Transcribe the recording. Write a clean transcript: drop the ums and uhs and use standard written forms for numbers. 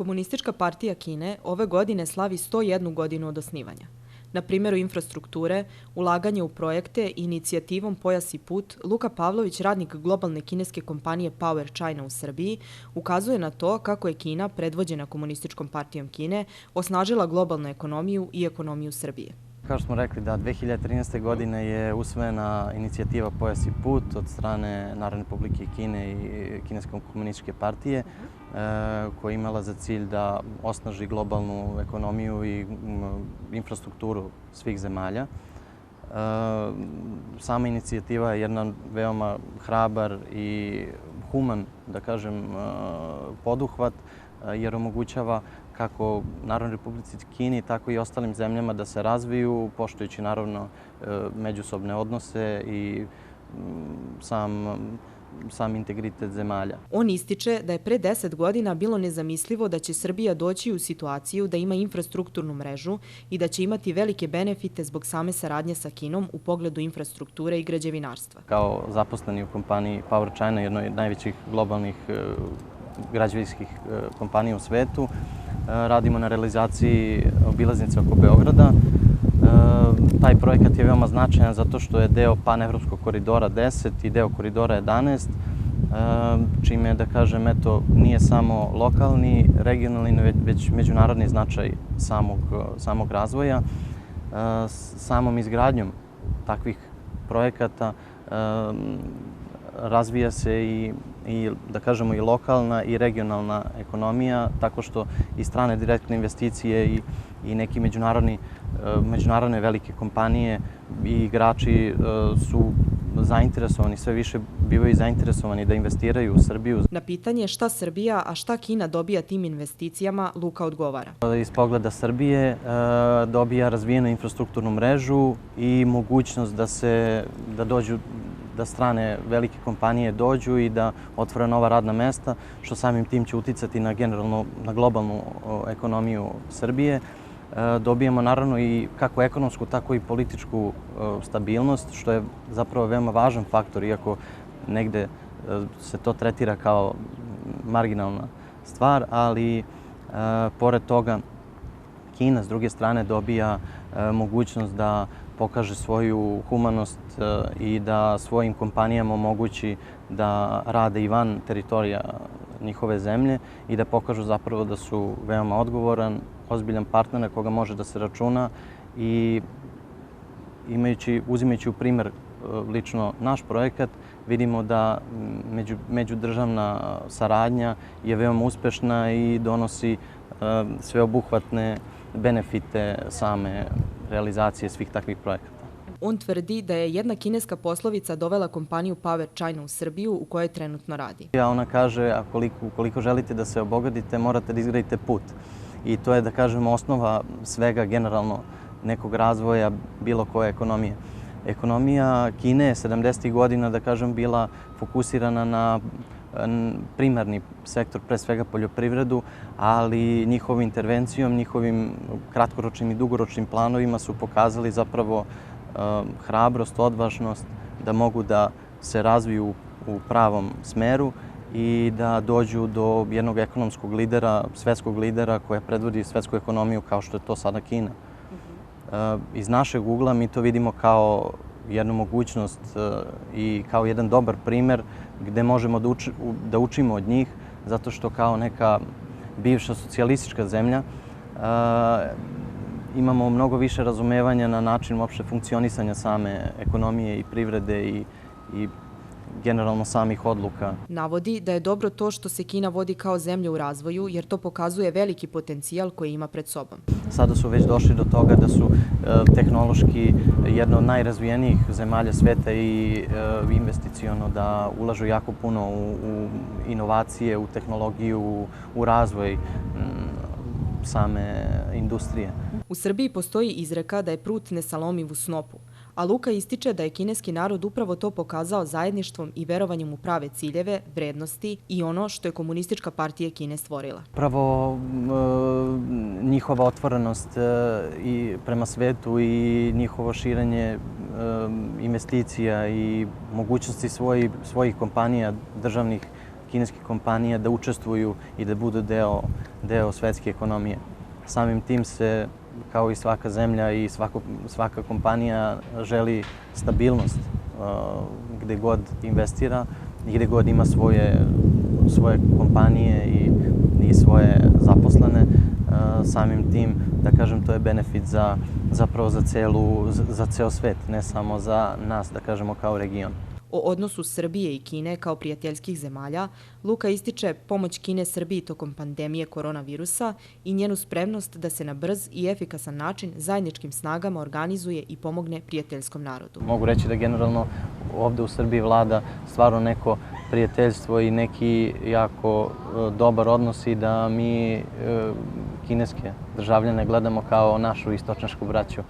Komunistička partija Kine ove godine slavi 101 godinu od osnivanja. Na primjeru infrastrukture, ulaganje u projekte i inicijativom Pojas i put, Luka Pavlović, radnik globalne kineske kompanije Power China u Srbiji, ukazuje na to kako je Kina, predvođena Komunističkom partijom Kine, osnažila globalnu ekonomiju i ekonomiju Srbije. Kao što smo rekli, da 2013. godine je usvojena inicijativa Pojas i put od strane Narodne republike Kine i Kineske komunističke partije, koja je imala za cilj da osnaži globalnu ekonomiju i infrastrukturu svih zemalja. Sama inicijativa je jedan veoma hrabar i human, da kažem, poduhvat, jer omogućava kako Narodnoj republici Kini, tako i ostalim zemljama da se razviju, poštujući naravno međusobne odnose i sam integritet zemalja. On ističe da je pre 10 godina bilo nezamislivo da će Srbija doći u situaciju da ima infrastrukturnu mrežu i da će imati velike benefite zbog same saradnje sa Kinom u pogledu infrastrukture i građevinarstva. Kao zaposleni u kompaniji Power China, jednoj od najvećih globalnih građevinskih kompanija u svetu, radimo na realizaciji obilaznice oko Beograda. Taj projekat je veoma značajan zato što je deo panevropskog koridora 10 i deo koridora 11, čime, da kažem, nije samo lokalni, regionalni, već međunarodni značaj samog razvoja. Samom izgradnjom takvih projekata razvija se i da kažemo i lokalna i regionalna ekonomija, tako što i strane direktne investicije i neki međunarodne velike kompanije i igrači su zainteresovani, sve više bivaju zainteresovani da investiraju u Srbiju. Na pitanje šta Srbija, a šta Kina dobija tim investicijama, Luka odgovara. Iz pogleda Srbije dobija razvijenu infrastrukturnu mrežu i mogućnost da strane velike kompanije dođu i da otvore nova radna mesta, što samim tim će uticati na globalnu ekonomiju Srbije. Dobijemo naravno i kako ekonomsku, tako i političku stabilnost, što je zapravo veoma važan faktor, iako negde se to tretira kao marginalna stvar, ali pored toga Kina s druge strane dobija mogućnost da pokaže svoju humanost i da svojim kompanijama omogući da rade i van teritorija njihove zemlje i da pokažu zapravo da su veoma odgovoran, ozbiljan partner na koga može da se računa i uzimajući u primer lično naš projekat, vidimo da međudržavna saradnja je veoma uspešna i donosi sveobuhvatne benefite same realizacije svih takvih projekata. On tvrdi da je jedna kineska poslovica dovela kompaniju Power China u Srbiju u kojoj trenutno radi. Ona kaže, ukoliko želite da se obogatite, morate da izgradite put. I to je, da kažemo, osnova svega generalno nekog razvoja bilo koje ekonomije. Ekonomija Kine je 70. godina, da kažem, bila fokusirana na primarni sektor, pre svega poljoprivredu, ali njihovom intervencijom, njihovim kratkoročnim i dugoročnim planovima su pokazali zapravo hrabrost, odvažnost da mogu da se razviju u pravom smeru i da dođu do jednog ekonomskog lidera, svetskog lidera koja predvodi svetsku ekonomiju kao što je to sada Kina. Iz našeg ugla mi to vidimo kao jednu mogućnost i kao jedan dobar primer gde možemo da učimo od njih, zato što kao neka bivša socijalistička zemlja imamo mnogo više razumevanja na način uopšte funkcionisanja same ekonomije i privrede i generalno samih odluka. Navodi da je dobro to što se Kina vodi kao zemlja u razvoju, jer to pokazuje veliki potencijal koji ima pred sobom. Sada su već došli do toga da su tehnološki jedna od najrazvijenijih zemalja sveta i investiciono da ulažu jako puno u inovacije, u tehnologiju, u razvoj same industrije. U Srbiji postoji izreka da je prut nesalomiv u snopu, a Luka ističe da je kineski narod upravo to pokazao zajedništvom i verovanjem u prave ciljeve, vrednosti i ono što je Komunistička partija Kine stvorila. Upravo njihova otvorenost i prema svetu i njihovo širenje investicija i mogućnosti svojih kompanija državnih kineskih kompanija da učestvuju i da budu deo svetske ekonomije. Samim tim se, kao i svaka zemlja i svaka kompanija, želi stabilnost gde god investira i gde god ima svoje kompanije i svoje zaposlene. Samim tim, da kažem, to je benefit zapravo za ceo svet, ne samo za nas, da kažemo, kao region. O odnosu Srbije i Kine kao prijateljskih zemalja, Luka ističe pomoć Kine Srbiji tokom pandemije koronavirusa i njenu spremnost da se na brz i efikasan način zajedničkim snagama organizuje i pomogne prijateljskom narodu. Mogu reći da generalno ovde u Srbiji vlada stvarno neko prijateljstvo i neki jako dobar odnos i da mi kineske državljane gledamo kao našu istočnašku braću.